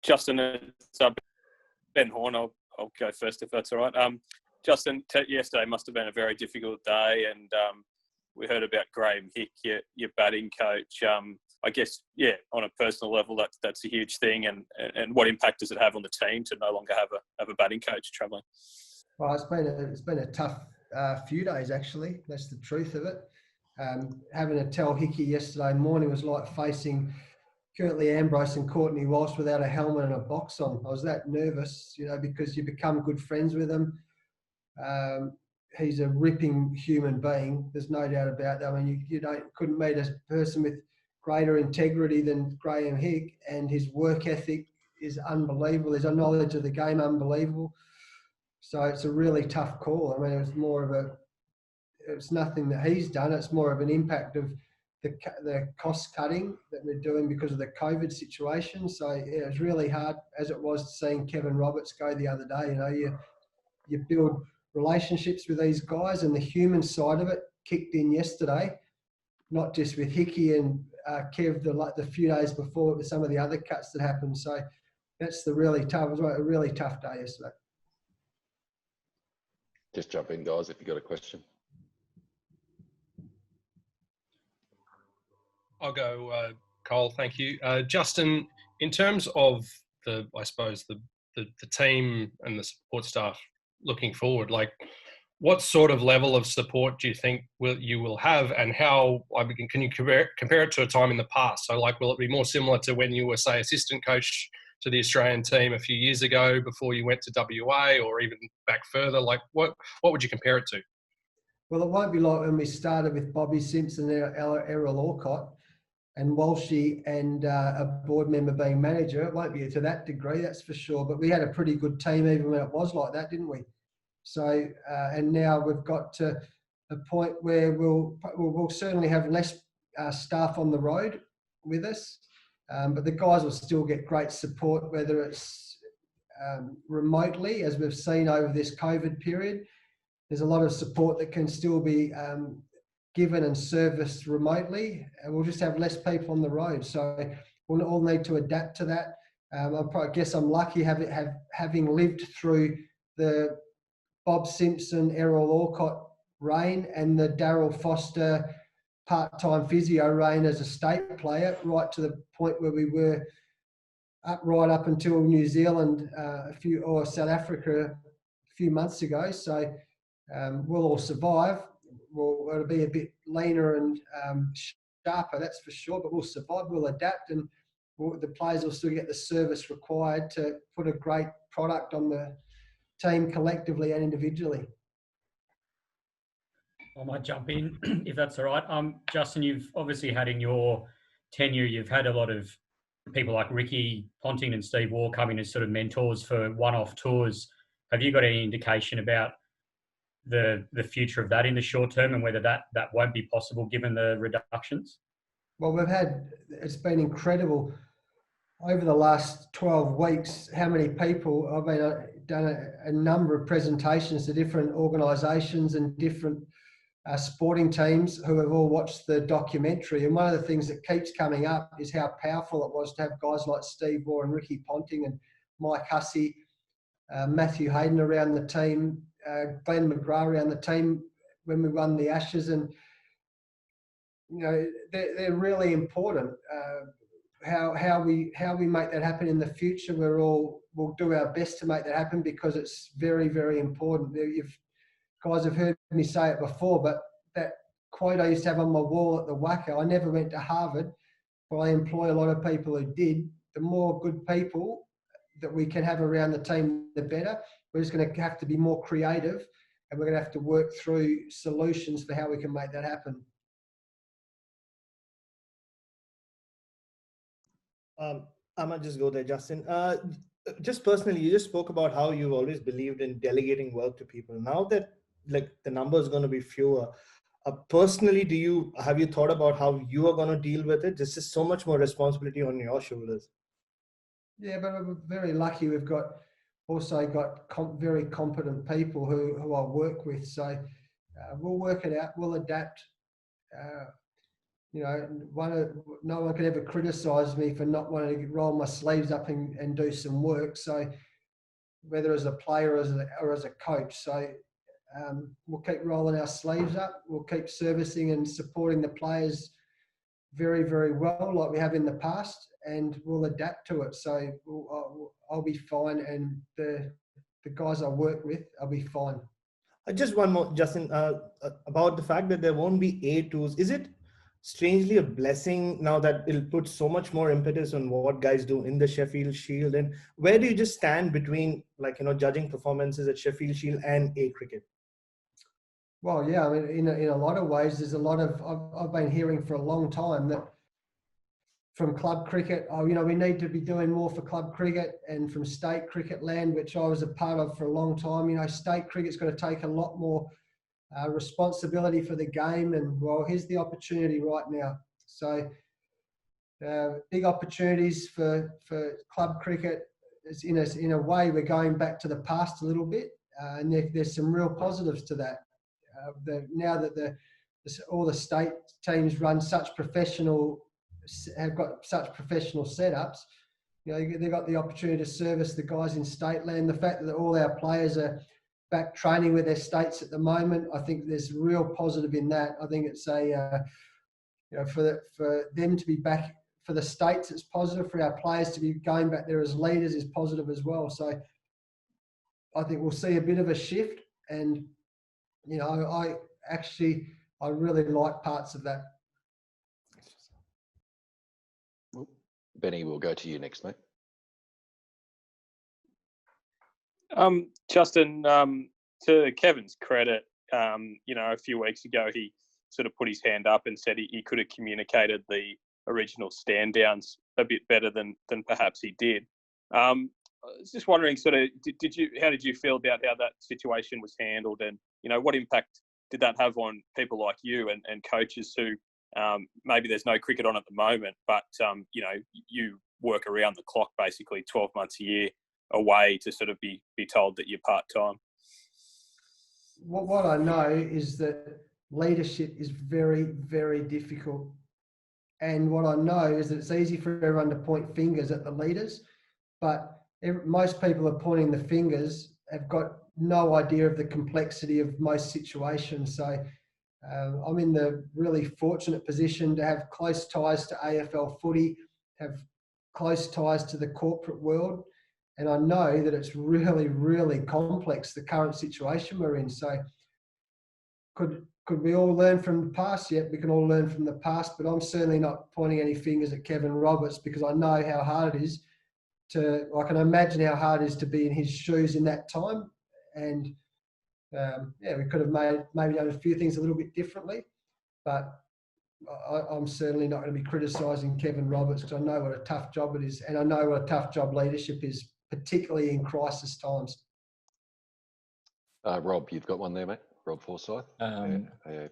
Justin, it's Ben Horn. I'll go first if that's all right. Justin, yesterday must have been a very difficult day, and we heard about Graeme Hick, your batting coach. I guess, on a personal level, that's a huge thing. And what impact does it have on the team to no longer have a batting coach travelling? Well, it's been a tough few days, actually. That's the truth of it. Having to tell Hickey yesterday morning was like facing Curtly Ambrose and Courtney Walsh without a helmet and a box on. I was that nervous, because you become good friends with him. He's a ripping human being. There's no doubt about that. I mean, you couldn't meet a person with greater integrity than Graeme Hick, and his work ethic is unbelievable. His knowledge of the game, unbelievable. So it's a really tough call. I mean, it's nothing that he's done. It's more of an impact of the cost cutting that we're doing because of the COVID situation. So it was really hard, as it was seeing Kevin Roberts go the other day. You build relationships with these guys, and the human side of it kicked in yesterday, not just with Hickey and Kev the few days before, with some of the other cuts that happened. So that's it was a really tough day yesterday. Just jump in, guys, if you've got a question. I'll go, Cole. Thank you. Justin, in terms of the team and the support staff looking forward, what sort of level of support do you think you will have, and how? Can you compare it to a time in the past? So, will it be more similar to when you were, say, assistant coach to the Australian team a few years ago before you went to WA, or even back further? What would you compare it to? Well, it won't be like when we started with Bobby Simpson and Errol Orcott and Walshy and a board member being manager. It won't be to that degree, that's for sure. But we had a pretty good team even when it was like that, didn't we? So, and now we've got to a point where we'll certainly have less staff on the road with us, but the guys will still get great support, whether it's remotely, as we've seen over this COVID period. There's a lot of support that can still be given and serviced remotely, and we'll just have less people on the road. So we'll all need to adapt to that. I guess I'm lucky having lived through the Bob Simpson, Errol Orcott reign and the Darryl Foster part-time physio reign as a state player, right to the point where we were right up until New Zealand or South Africa a few months ago. So we'll all survive. It'll be a bit leaner and sharper, that's for sure, but we'll survive, we'll adapt, and the players will still get the service required to put a great product on the team collectively and individually. I might jump in if that's all right. Justin, you've obviously had in your tenure, you've had a lot of people like Ricky Ponting and Steve Waugh coming as sort of mentors for one-off tours. Have you got any indication about the future of that in the short term, and whether that won't be possible given the reductions? Well, it's been incredible over the last 12 weeks, how many people, done a number of presentations to different organisations and different sporting teams who have all watched the documentary. And one of the things that keeps coming up is how powerful it was to have guys like Steve Waugh and Ricky Ponting and Mike Hussey, Matthew Hayden around the team, Glenn McGrath around the team when we won the Ashes. And, they're really important. How we make that happen in the future, we'll do our best to make that happen, because it's very, very important. Guys have heard me say it before, but that quote I used to have on my wall at the WACA, I never went to Harvard, but I employ a lot of people who did. The more good people that we can have around the team, the better. We're just going to have to be more creative, and we're going to have to work through solutions for how we can make that happen. I might just go there, Justin. Just personally, you just spoke about how you've always believed in delegating work to people. Now that the number is going to be fewer, personally, have you thought about how you are going to deal with it? There's just so much more responsibility on your shoulders. Yeah, but we're very lucky. We've also got very competent people who I work with. So we'll work it out. We'll adapt. you know, no one can ever criticise me for not wanting to roll my sleeves up and do some work. So whether as a player or as a coach, so we'll keep rolling our sleeves up. We'll keep servicing and supporting the players very, very well, like we have in the past, and we'll adapt to it. So I'll be fine, and the guys I work with, I'll be fine. Just one more, Justin, about the fact that there won't be A2s. Is it strangely a blessing now that it'll put so much more impetus on what guys do in the Sheffield Shield? And where do you just stand between, like, you know, judging performances at Sheffield Shield and A cricket? Well, yeah, I mean, in a lot of ways, there's a lot of, I've been hearing for a long time that from club cricket, you know, we need to be doing more for club cricket, and from state cricket land, which I was a part of for a long time. You know, state cricket's got to take a lot more responsibility for the game, and well, here's the opportunity right now. So big opportunities for club cricket. In a way, we're going back to the past a little bit, and there's some real positives to that. Now that all the state teams run such have got such professional setups, you know, they've got the opportunity to service the guys in state land. The fact that all our players are back training with their states at the moment, I think there's real positive in that. I think it's you know, for them to be back, for the states, it's positive. For our players to be going back there as leaders is positive as well. So I think we'll see a bit of a shift, and you know, I really like parts of that. Benny, we'll go to you next, mate. Justin, to Kevin's credit, you know, a few weeks ago, he sort of put his hand up and said he could have communicated the original stand downs a bit better than perhaps he did. I was just wondering, sort of, how did you feel about how that situation was handled, and you know, what impact did that have on people like you and coaches who maybe there's no cricket on at the moment, but you know, you work around the clock basically 12 months a year away to sort of be told that you're part-time? What I know is that leadership is very, very difficult. And what I know is that it's easy for everyone to point fingers at the leaders, but most people are pointing the fingers have got no idea of the complexity of most situations. So I'm in the really fortunate position to have close ties to AFL footy, have close ties to the corporate world, and I know that it's really, really complex, the current situation we're in. So could we all learn from the past? Yeah, we can all learn from the past, but I'm certainly not pointing any fingers at Kevin Roberts, because I know how hard it is I can imagine how hard it is to be in his shoes in that time. And yeah, we could have maybe done a few things a little bit differently, but I'm certainly not going to be criticising Kevin Roberts, because I know what a tough job it is, and I know what a tough job leadership is, particularly in crisis times. Rob, you've got one there, mate. Rob Forsyth.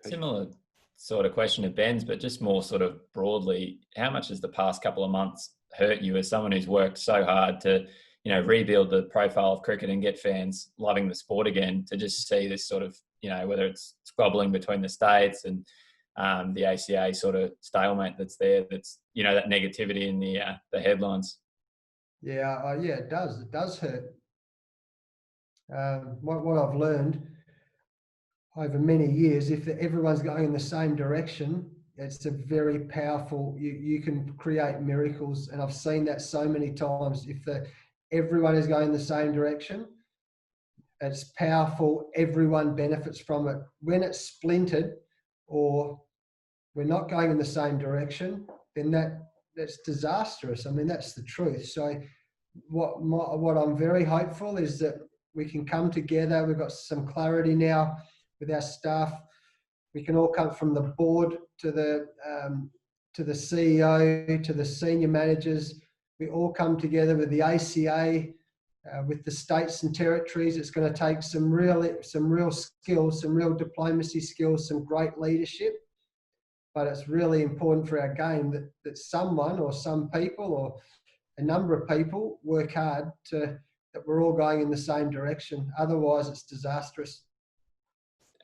Similar sort of question to Ben's, but just more sort of broadly, how much has the past couple of months hurt you as someone who's worked so hard to, you know, rebuild the profile of cricket and get fans loving the sport again, to just see this sort of, you know, whether it's squabbling between the states and the ACA sort of stalemate that's there, that's, you know, that negativity in the headlines? Yeah, it does. It does hurt. What I've learned over many years, if everyone's going in the same direction, it's a very powerful, you can create miracles. And I've seen that so many times. If everyone is going the same direction, it's powerful. Everyone benefits from it. When it's splintered, or we're not going in the same direction, then that's disastrous. I mean, that's the truth. So what I'm very hopeful is that we can come together. We've got some clarity now with our staff. We can all come from the board to the CEO, to the senior managers. We all come together with the ACA, with the states and territories. It's going to take some real skills, some real diplomacy skills, some great leadership. But it's really important for our game that someone or some people or a number of people work hard that we're all going in the same direction. Otherwise, it's disastrous.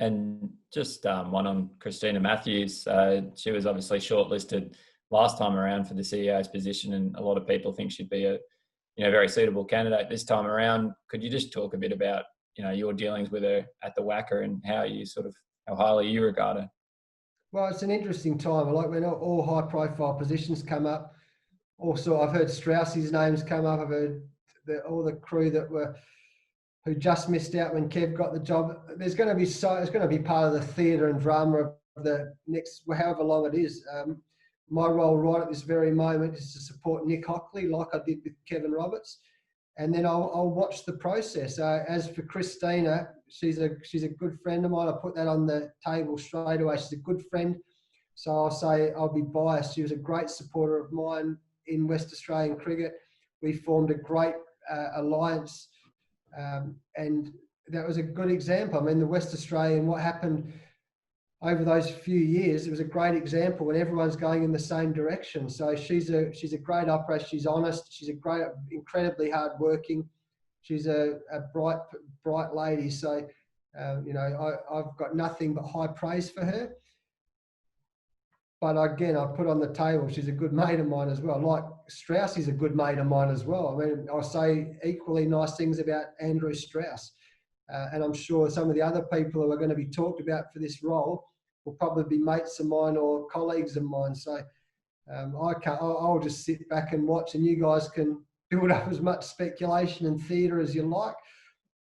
And just one on Christina Matthews. She was obviously shortlisted last time around for the CEO's position, and a lot of people think she'd be a very suitable candidate this time around. Could you just talk a bit about your dealings with her at the WACA and how highly you regard her? Well, it's an interesting time. I like when all high-profile positions come up. Also, I've heard Strauss's names come up. I've heard all the crew who just missed out when Kev got the job. It's going to be part of the theatre and drama of the next, however long it is. My role right at this very moment is to support Nick Hockley, like I did with Kevin Roberts, and then I'll watch the process. As for Christina, she's a good friend of mine. I put that on the table straight away. She's a good friend, so I'll say I'll be biased. She was a great supporter of mine in West Australian cricket. We formed a great alliance. And that was a good example. I mean, the West Australian, what happened over those few years, it was a great example when everyone's going in the same direction. So she's a great operator. She's honest. She's incredibly hardworking. She's a bright lady. So, I've got nothing but high praise for her. But again, I put on the table, she's a good mate of mine as well. Like Strauss is a good mate of mine as well. I mean, I'll say equally nice things about Andrew Strauss. And I'm sure some of the other people who are going to be talked about for this role will probably be mates of mine or colleagues of mine. So I'll just sit back and watch, and you guys can build up as much speculation and theatre as you like.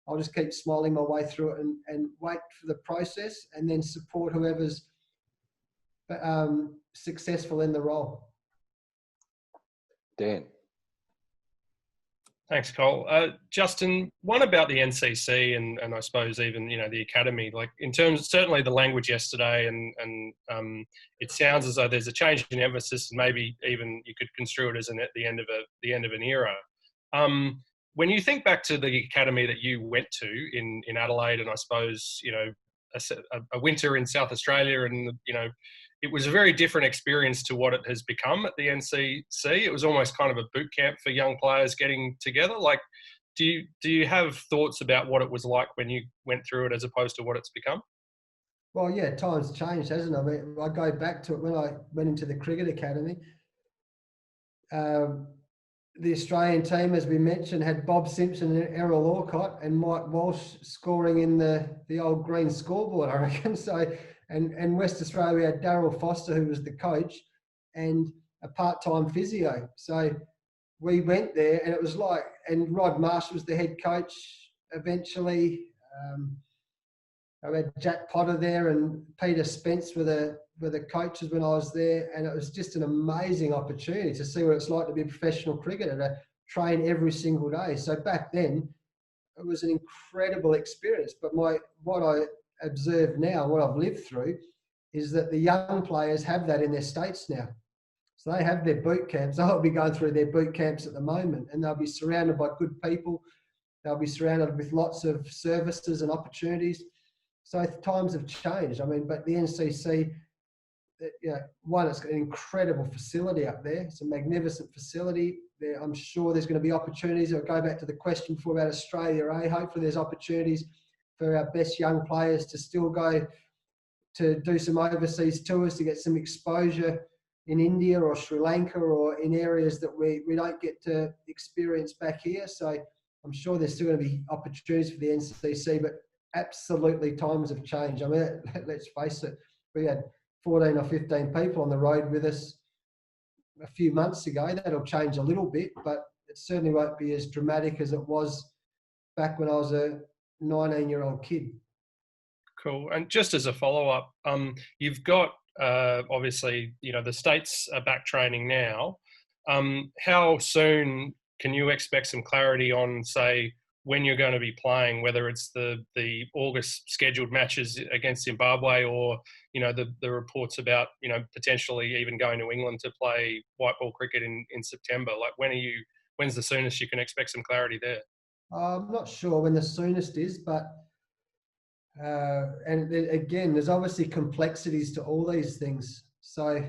I'll just keep smiling my way through it and wait for the process, and then support whoever's successful in the role. Dan. Thanks, Cole. Justin, one about the NCC and I suppose even the academy. Like in terms, certainly the language yesterday, and it sounds as though there's a change in emphasis, and maybe even you could construe it as at the end of an era. When you think back to the academy that you went to in Adelaide, and I suppose a winter in South Australia, and it was a very different experience to what it has become at the NCC. It was almost kind of a boot camp for young players getting together. Like, do you have thoughts about what it was like when you went through it as opposed to what it's become? Well, yeah, times changed, hasn't it? I mean, I go back to it when I went into the cricket academy. The Australian team, as we mentioned, had Bob Simpson and Errol Orcott and Mike Walsh scoring in the old green scoreboard, I reckon. So, and West Australia, we had Darryl Foster, who was the coach, and a part-time physio. So we went there, and it was like, and Rod Marsh was the head coach eventually. I had Jack Potter there, and Peter Spence were the coaches when I was there, and it was just an amazing opportunity to see what it's like to be a professional cricketer, to train every single day. So back then, it was an incredible experience. But what I observe now, what I've lived through, is that the young players have that in their states now. So they have their boot camps. They'll be going through their boot camps at the moment, and they'll be surrounded by good people. They'll be surrounded with lots of services and opportunities. So times have changed. I mean, but the NCC, one, it's got an incredible facility up there. It's a magnificent facility. I'm sure there's going to be opportunities. I'll go back to the question before about Australia. Hopefully there's opportunities for our best young players to still go to do some overseas tours, to get some exposure in India or Sri Lanka or in areas that we don't get to experience back here. So I'm sure there's still going to be opportunities for the NCC, but absolutely times have changed. I mean, let's face it, we had 14 or 15 people on the road with us a few months ago. That'll change a little bit, but it certainly won't be as dramatic as it was back when I was a 19-year-old kid. Cool. And just as a follow-up, you've got obviously, the states are back training now. How soon can you expect some clarity on, say, when you're going to be playing, whether it's the August scheduled matches against Zimbabwe, or the reports about potentially even going to England to play white ball cricket in September? Like, when's the soonest you can expect some clarity there? I'm not sure when the soonest is, but and again, there's obviously complexities to all these things. So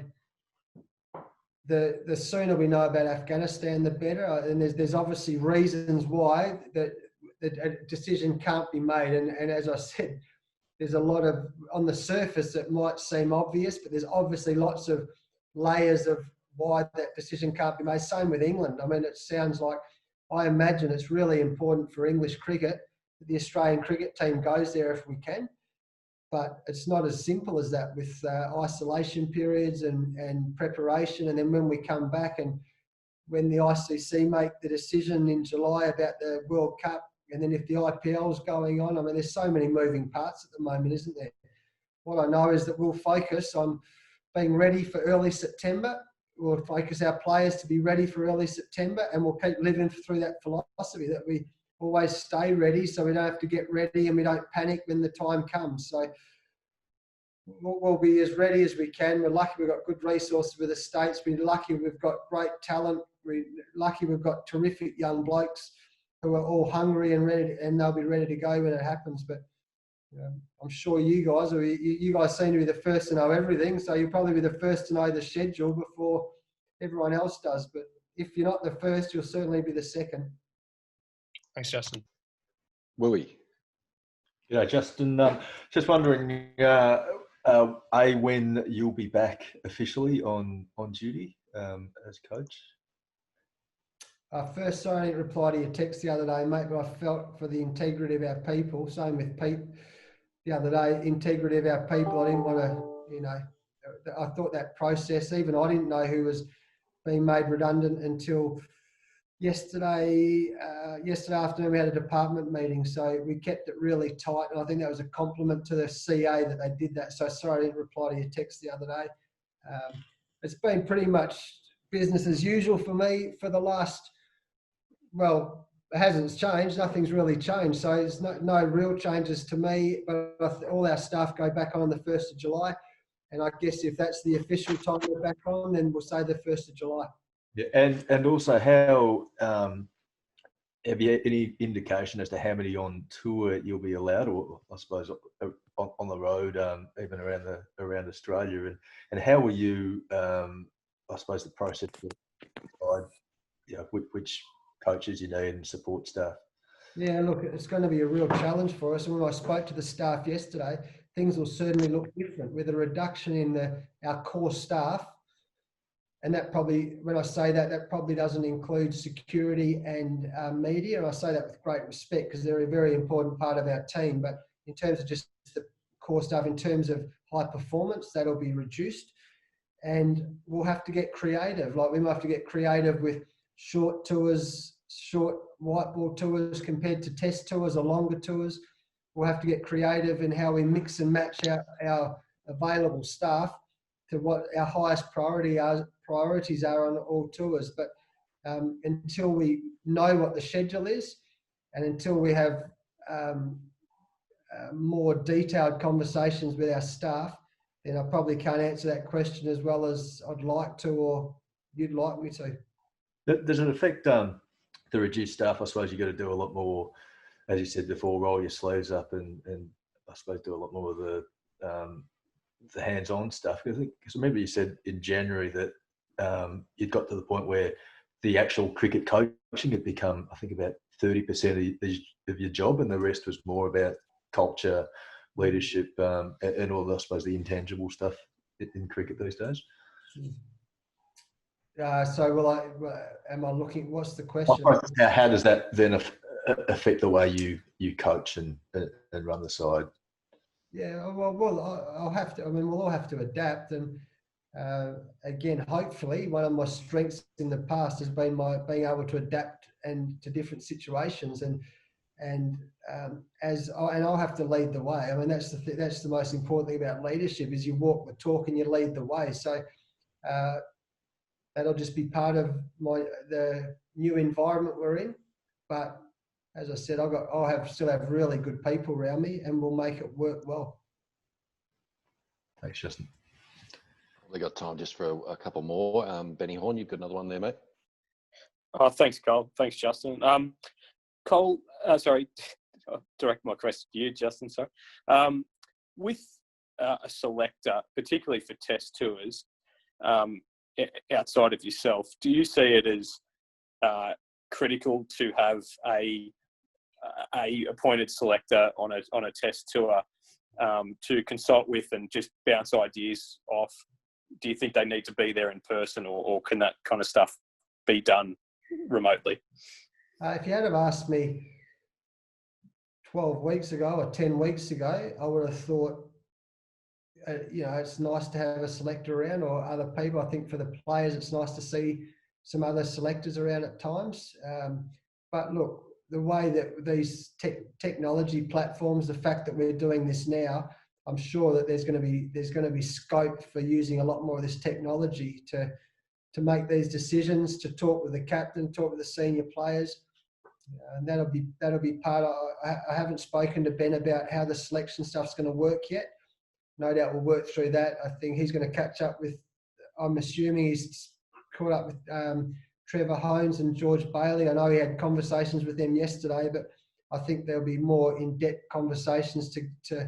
the sooner we know about Afghanistan, the better. And there's obviously reasons why that a decision can't be made. And as I said, there's a lot of, on the surface it might seem obvious, but there's obviously lots of layers of why that decision can't be made. Same with England. I mean, it sounds like, I imagine it's really important for English cricket that the Australian cricket team goes there if we can. But it's not as simple as that, with isolation periods and preparation. And then when we come back, and when the ICC make the decision in July about the World Cup, and then if the IPL's going on, I mean, there's so many moving parts at the moment, isn't there? What I know is that we'll focus on being ready for early September. We'll focus our players to be ready for early September, and we'll keep living through that philosophy that we always stay ready, so we don't have to get ready and we don't panic when the time comes. So we'll be as ready as we can. We're lucky we've got good resources with the States. We're lucky we've got great talent. We're lucky we've got terrific young blokes who are all hungry and ready, and they'll be ready to go when it happens. But I'm sure you guys seem to be the first to know everything, so you'll probably be the first to know the schedule before everyone else does. But if you're not the first, you'll certainly be the second. Thanks, Justin. Willie. Yeah, Justin, just wondering, when you'll be back officially on duty as coach? First, sorry I didn't reply to your text the other day, mate, but I felt for the integrity of our people, same with Pete the other day, integrity of our people. I didn't want to, I thought that process, even I didn't know who was being made redundant until yesterday afternoon. We had a department meeting, so we kept it really tight, and I think that was a compliment to the CA that they did that. So sorry I didn't reply to your text the other day. It's been pretty much business as usual for me for the last, well, it hasn't changed. Nothing's really changed. So it's no real changes to me, but all our staff go back on the 1st of July. And I guess if that's the official time we're back on, then we'll say the 1st of July. Yeah, and also how have you any indication as to how many on tour you'll be allowed, or I suppose on the road, even around Australia, and how will you, I suppose, the process to decide, which coaches you need and support staff? Yeah, look, it's going to be a real challenge for us. And when I spoke to the staff yesterday, things will certainly look different with a reduction in our core staff. And that probably, when I say that, that probably doesn't include security and media. And I say that with great respect because they're a very important part of our team. But in terms of just the core stuff, in terms of high performance, that'll be reduced. And we'll have to get creative. Like we might have to get creative with short tours, short white ball tours compared to test tours or longer tours. We'll have to get creative in how we mix and match our available staff to what our highest priorities are on all tours. But until we know what the schedule is, and until we have more detailed conversations with our staff, then I probably can't answer that question as well as I'd like to, or you'd like me to. Does it affect the reduced staff? I suppose you've got to do a lot more, as you said before, roll your sleeves up and I suppose do a lot more of the hands-on stuff. Because I remember you said in January that you'd got to the point where the actual cricket coaching had become, I think, about 30% of your job, and the rest was more about culture, leadership, and all, I suppose, the intangible stuff in cricket these days. So am I looking, what's the question? How does that then affect the way you coach and run the side? Yeah, well, I'll have to, we'll all have to adapt. And again, hopefully one of my strengths in the past has been my being able to adapt and to different situations. And I'll have to lead the way. That's the most important thing about leadership is you walk the talk and you lead the way. So that'll just be part of the new environment we're in. But as I said, I'll still have really good people around me, and we'll make it work well. Thanks, Justin. We've got time just for a couple more. Benny Horn, you've got another one there, mate. Oh, thanks, Cole. Thanks, Justin. Cole, sorry, I'll direct my question to you, Justin. Sorry. With a selector, particularly for test tours, outside of yourself, do you see it as critical to have a appointed selector on a test tour to consult with and just bounce ideas off? Do you think they need to be there in person, or can that kind of stuff be done remotely? If you had have asked me 12 weeks ago or 10 weeks ago, I would have thought, it's nice to have a selector around or other people. I think for the players, it's nice to see some other selectors around at times. But look, the way that these technology platforms, the fact that we're doing this now, I'm sure that there's going to be scope for using a lot more of this technology to make these decisions, to talk with the captain, talk with the senior players, and that'll be part of. I haven't spoken to Ben about how the selection stuff's going to work yet. No doubt we'll work through that. I think he's going to catch up with. I'm assuming he's caught up with Trevor Hones and George Bailey. I know he had conversations with them yesterday, but I think there'll be more in-depth conversations to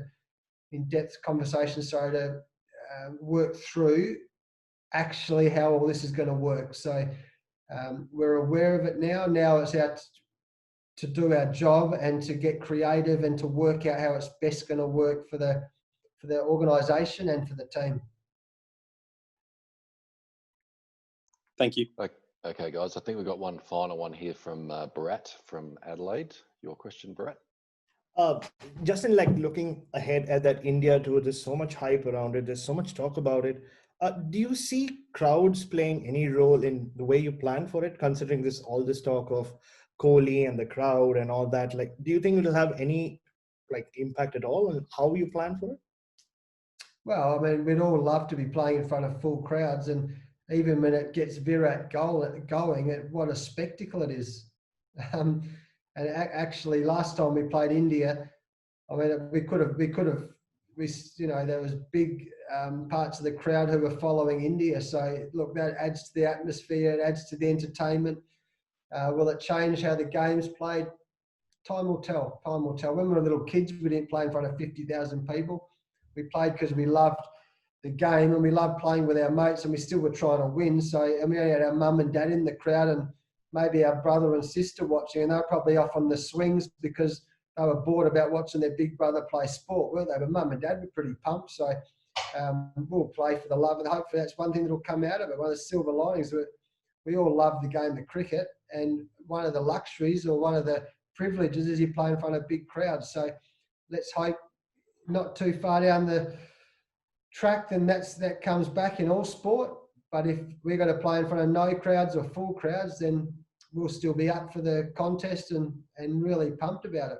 work through actually how all this is going to work. So we're aware of it now. Now it's out to do our job and to get creative and to work out how it's best going to work for the organisation and for the team. Thank you. Okay, guys, I think we've got one final one here from Barat from Adelaide. Your question, Barat? Justin, like looking ahead at that India tour, there's so much hype around it. There's so much talk about it. Do you see crowds playing any role in the way you plan for it, considering all this talk of Kohli and the crowd and all that? Like, do you think it'll have any impact at all on how you plan for it? Well, I mean, we'd all love to be playing in front of full crowds, and even when it gets Virat going, what a spectacle it is. And actually, last time we played India, I mean, there was big parts of the crowd who were following India. So look, that adds to the atmosphere, it adds to the entertainment. Will it change how the game's played? Time will tell. Time will tell. When we were little kids, we didn't play in front of 50,000 people. We played because we loved the game and we loved playing with our mates, and we still were trying to win. So we only had our mum and dad in the crowd and maybe our brother and sister watching, and they were probably off on the swings because they were bored about watching their big brother play sport, weren't they? But mum and dad were pretty pumped. So we'll play for the love, and hopefully that's one thing that will come out of it. One of the silver linings, we all love the game of cricket, and one of the luxuries or one of the privileges is you play in front of big crowds. So let's hope not too far down the track, then that comes back in all sport. But if we're going to play in front of no crowds or full crowds, then we'll still be up for the contest and really pumped about it.